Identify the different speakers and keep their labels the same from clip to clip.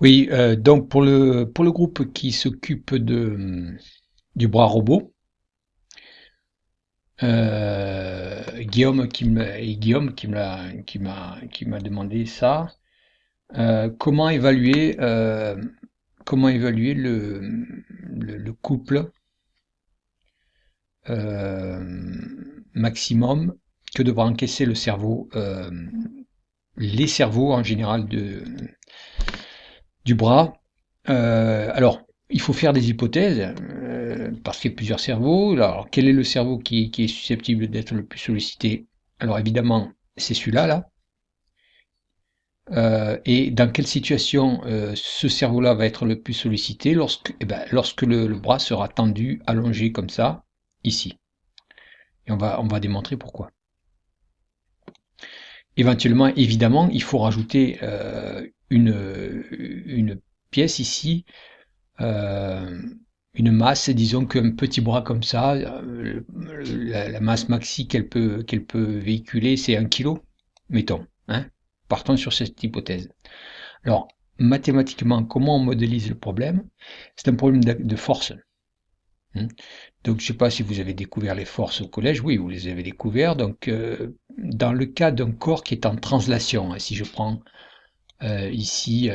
Speaker 1: Oui, donc pour le groupe qui s'occupe du bras robot, Guillaume qui m'a demandé ça. Comment évaluer le couple maximum que devra encaisser le cerveau, les cerveaux en général du bras. Alors, il faut faire des hypothèses, parce qu'il y a plusieurs cerveaux. Alors, quel est le cerveau qui est susceptible d'être le plus sollicité? Alors, évidemment, c'est celui-là, là. Et dans quelle situation ce cerveau-là va être le plus sollicité lorsque le bras sera tendu, allongé comme ça, ici. Et on va démontrer pourquoi. Éventuellement, évidemment, il faut rajouter une pièce ici, euh, une masse, disons qu'un petit bras comme ça, la masse maxi qu'elle peut véhiculer, c'est 1 kilo, mettons, hein, partons sur cette hypothèse. Alors, mathématiquement, comment on modélise le problème? C'est un problème de force, hein. Donc, je ne sais pas si vous avez découvert les forces au collège. Oui, vous les avez découvertes. Donc, dans le cas d'un corps qui est en translation, hein, si je prends ici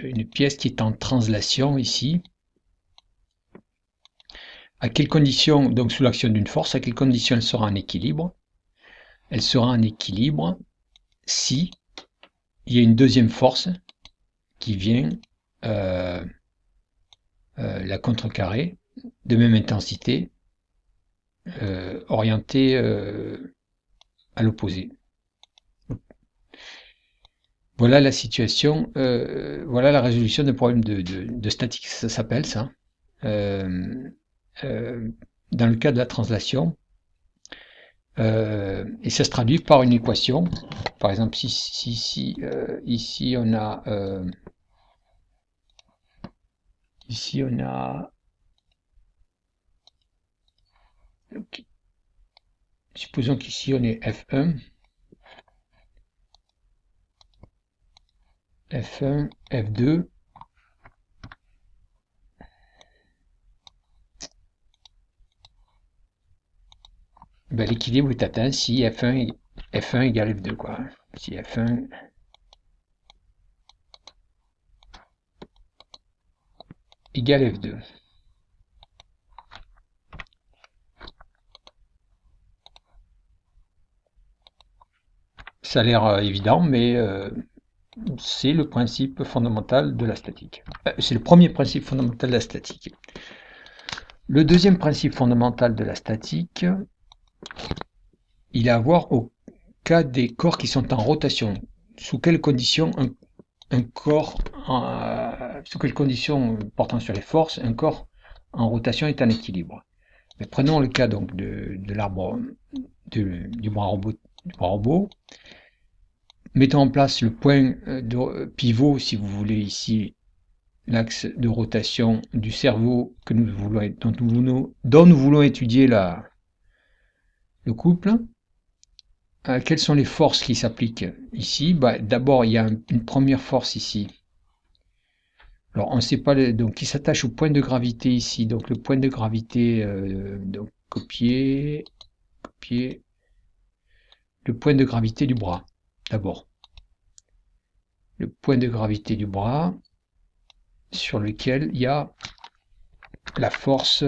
Speaker 1: une pièce qui est en translation ici, à quelles conditions, donc sous l'action d'une force, à quelles conditions elle sera en équilibre? Elle sera en équilibre si il y a une deuxième force qui vient euh, la contrecarrer de même intensité, orientée à l'opposé. Voilà la situation, voilà la résolution d'un problème de statique, ça s'appelle ça. Euh, euh, dans le cas de la translation, et ça se traduit par une équation. Par exemple, ici on a, okay. Supposons qu'ici on est F1, F2. Ben, l'équilibre est atteint si F1 égale F2, quoi. Si F1 égale F2. Ça a l'air évident, mais c'est le principe fondamental de la statique. C'est le premier principe fondamental de la statique. Le deuxième principe fondamental de la statique, il a à voir au cas des corps qui sont en rotation. Sous quelles conditions un corps, sous quelles conditions portant sur les forces, un corps en rotation est en équilibre. Mais prenons le cas donc de l'arbre du bras robot. Mettons en place le point de pivot, si vous voulez, ici, l'axe de rotation du cerveau dont nous voulons étudier le couple. Quelles sont les forces qui s'appliquent ici? D'abord, il y a une première force ici. Alors, on ne sait pas, donc, qui s'attache au point de gravité ici. Donc, le point de gravité, donc, copier, le point de gravité du bras, d'abord. Le point de gravité du bras sur lequel il y a la force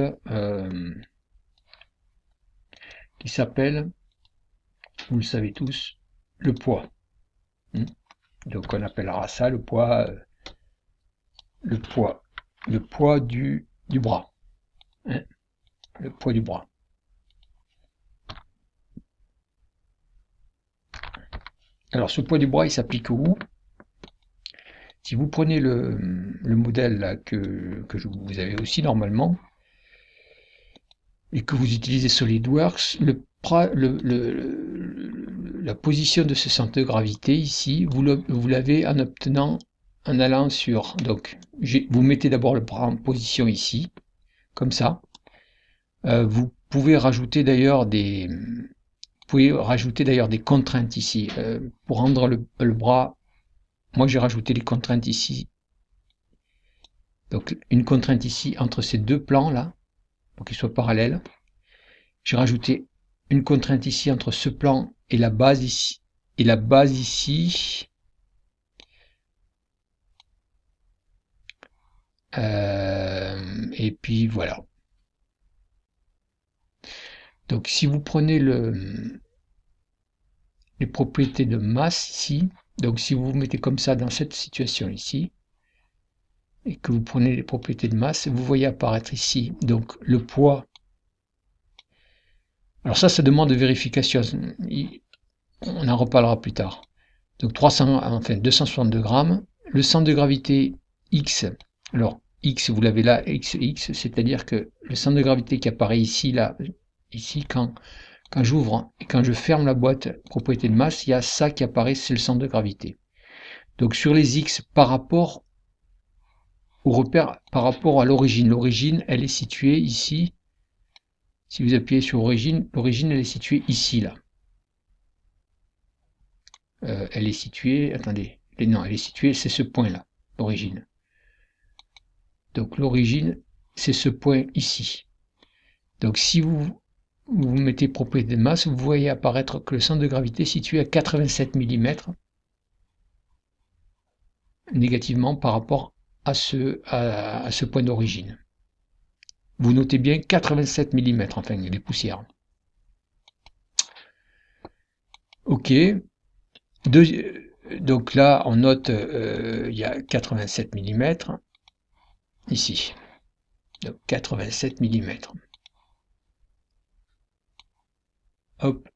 Speaker 1: qui s'appelle, vous le savez tous, le poids. Donc on appellera ça le poids du bras. Hein, le poids du bras. Alors ce poids du bras, il s'applique où? Si vous prenez le modèle là, que vous avez aussi normalement, et que vous utilisez SolidWorks, la position de ce centre de gravité ici, vous l'avez en allant sur, donc vous mettez d'abord le bras en position ici, comme ça. Vous pouvez rajouter d'ailleurs des contraintes ici pour rendre le bras. Moi j'ai rajouté les contraintes ici Donc une contrainte ici entre ces deux plans là, pour qu'ils soient parallèles. J'ai rajouté une contrainte ici entre ce plan et la base ici. Et la base ici. Et puis voilà. Donc si vous prenez les propriétés de masse ici, donc si vous vous mettez comme ça dans cette situation ici, et que vous prenez les propriétés de masse, vous voyez apparaître ici donc le poids. Alors ça demande de vérification, on en reparlera plus tard. Donc 262 grammes, le centre de gravité X, alors X vous l'avez là, XX, c'est-à-dire que le centre de gravité qui apparaît ici, là, ici, quand j'ouvre et quand je ferme la boîte propriété de masse, il y a ça qui apparaît, c'est le centre de gravité. Donc sur les X par rapport au repère, par rapport à l'origine, l'origine elle est située ici. Si vous appuyez sur origine, l'origine elle est située ici, là. Elle est située, attendez, non, elle est située, c'est ce point-là, l'origine. Donc l'origine, c'est ce point ici. Donc si vous mettez propriété de masse, vous voyez apparaître que le centre de gravité est situé à 87 mm négativement par rapport à ce point d'origine. Vous notez bien 87 mm, enfin les poussières. Ok. Donc là, on note il y a 87 mm ici. Donc 87 mm. Hop.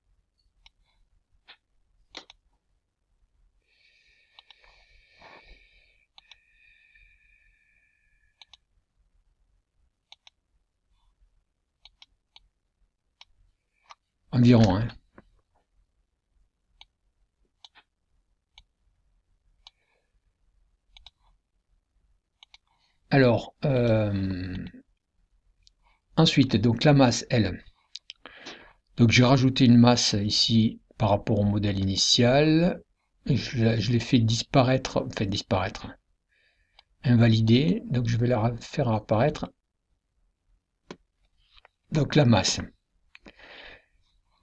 Speaker 1: Environ, hein. Alors, ensuite, donc la masse, elle. Donc j'ai rajouté une masse ici par rapport au modèle initial. Je l'ai fait disparaître, enfin disparaître, invalider. Donc je vais la faire apparaître. Donc la masse.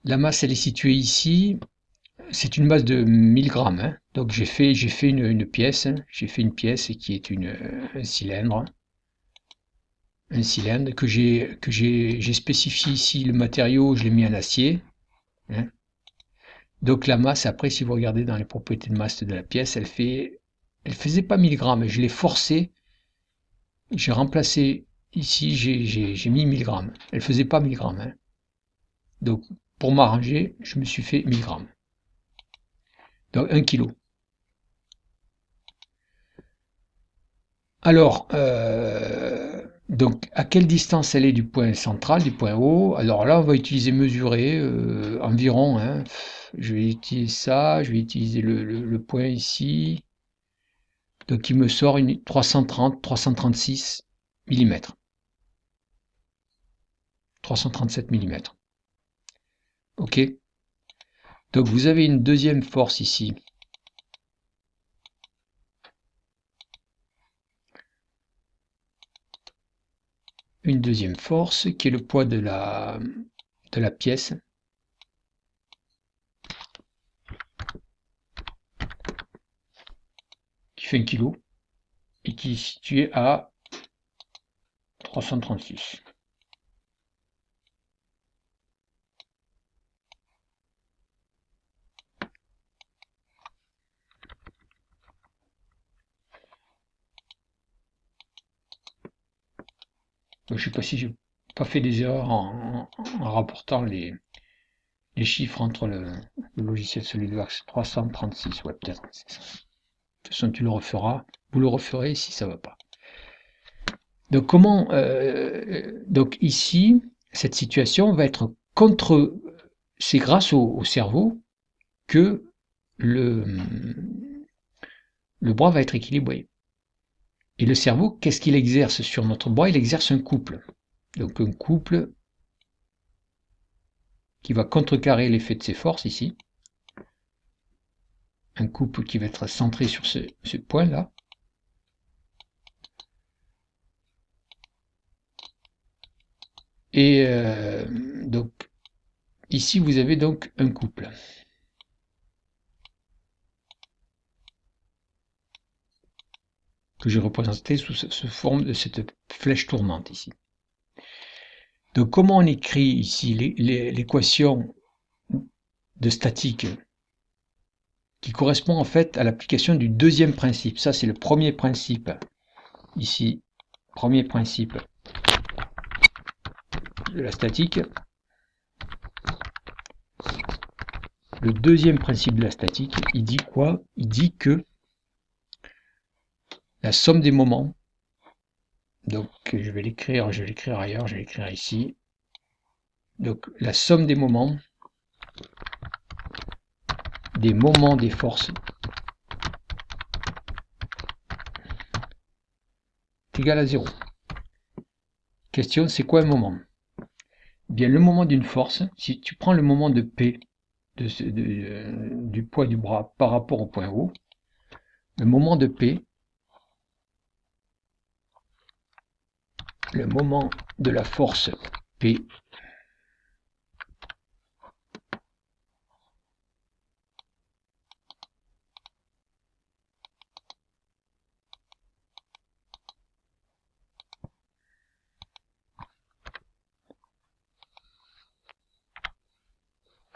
Speaker 1: La masse, elle est située ici. C'est une masse de 1000 grammes. Hein. Donc j'ai fait une pièce. J'ai fait une pièce qui est un cylindre. Un cylindre que j'ai spécifié ici le matériau, je l'ai mis en acier. Hein. Donc la masse, après, si vous regardez dans les propriétés de masse de la pièce, elle faisait pas 1000 grammes. Je l'ai forcé. J'ai remplacé ici, j'ai mis 1000 grammes. Elle faisait pas 1000 grammes. Hein. Donc pour m'arranger, je me suis fait 1000 grammes. Donc 1 kg. Alors, donc à quelle distance elle est du point central, du point haut? Alors là, on va utiliser mesurer environ. Hein. Je vais utiliser ça, je vais utiliser le point ici. Donc il me sort une 330, 336 mm. 337 mm. Ok. Donc vous avez une deuxième force ici. Une deuxième force qui est le poids de la pièce. Qui fait 1 kg et qui est situé à 336. Donc, je ne sais pas si j'ai pas fait des erreurs en rapportant les chiffres entre le logiciel SolidWorks. 336, ouais, peut-être. De toute façon, tu le referas. Vous le referez si ça ne va pas. Donc, donc ici, cette situation va être contre. C'est grâce au cerveau que le bras va être équilibré. Et le cerveau, qu'est-ce qu'il exerce sur notre bras? Il exerce un couple. Donc un couple qui va contrecarrer l'effet de ces forces ici. Un couple qui va être centré sur ce point-là. Et donc ici vous avez donc un couple. Que j'ai représenté sous forme de cette flèche tournante ici. Donc comment on écrit ici l'équation de statique qui correspond en fait à l'application du deuxième principe. Ça c'est le premier principe. Ici, premier principe de la statique. Le deuxième principe de la statique, il dit quoi? Il dit que la somme des moments, donc je vais l'écrire ailleurs, je vais l'écrire ici. Donc la somme des moments des forces est égal à 0. Question, c'est quoi un moment? Bien, le moment d'une force, si tu prends le moment de P du poids du bras par rapport au point O, le moment de P, le moment de la force P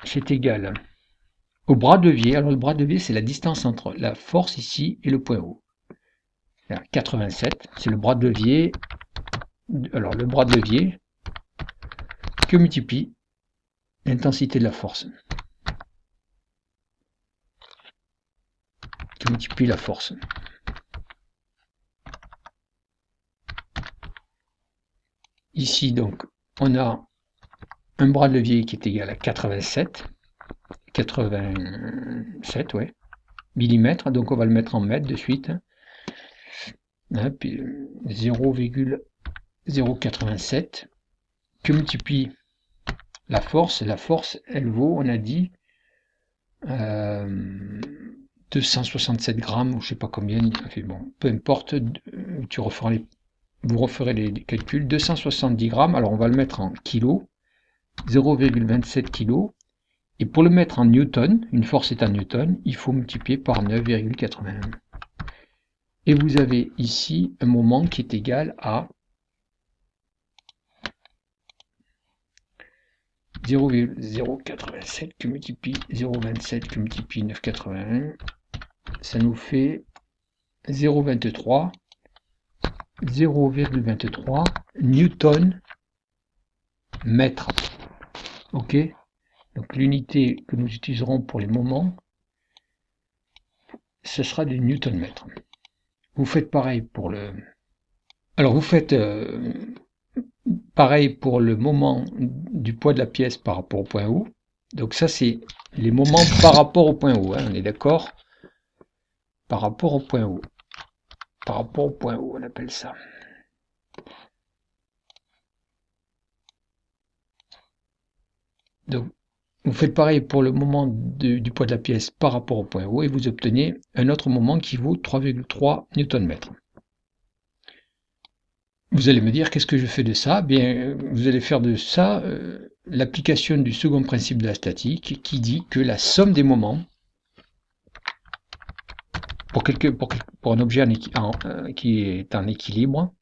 Speaker 1: c'est égal au bras de levier. Alors le bras de levier, c'est la distance entre la force ici et le point O. Là, 87, c'est le bras de levier. Alors le bras de levier que multiplie l'intensité de la force. Qui multiplie la force. Ici, donc, on a un bras de levier qui est égal à 87 ouais, millimètres, donc on va le mettre en mètres de suite. Puis 0,087 que multiplie la force. La force, elle vaut, on a dit, 267 grammes, ou je sais pas combien, bon, peu importe, vous referez les calculs, 270 grammes, alors on va le mettre en kilos, 0,27 kg, et pour le mettre en newton, une force est en newton, il faut multiplier par 9,81. Et vous avez ici un moment qui est égal à 0,087 que multiplie 0,27 que multiplie 9,81, ça nous fait 0,23 newton mètre. Ok, donc l'unité que nous utiliserons pour les moments, ce sera du newton mètre. Vous faites pareil pour le... Alors vous faites pareil pour le moment du poids de la pièce par rapport au point O. Donc ça c'est les moments par rapport au point O, hein, on est d'accord? Par rapport au point O. Par rapport au point O, on appelle ça. Donc vous faites pareil pour le moment du poids de la pièce par rapport au point O et vous obtenez un autre moment qui vaut 3,3 Nm. Vous allez me dire, qu'est-ce que je fais de ça? Bien, vous allez faire de ça l'application du second principe de la statique qui dit que la somme des moments pour un objet qui est en équilibre,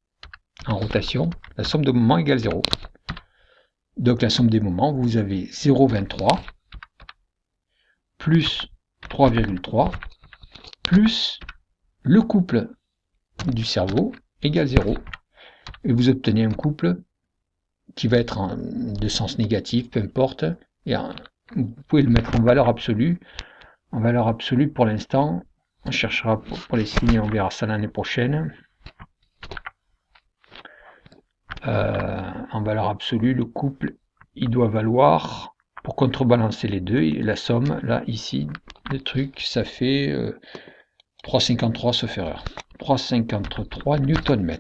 Speaker 1: en rotation, la somme de moments égale 0. Donc la somme des moments, vous avez 0,23 plus 3,3 plus le couple du cerveau égale 0. Et vous obtenez un couple qui va être de sens négatif, peu importe. Et vous pouvez le mettre en valeur absolue. En valeur absolue, pour l'instant, on cherchera pour les signes, on verra ça l'année prochaine. En valeur absolue, le couple, il doit valoir, pour contrebalancer les deux, la somme, là, ici, le truc, ça fait 3,53 sauf erreur. 3,53 Nm.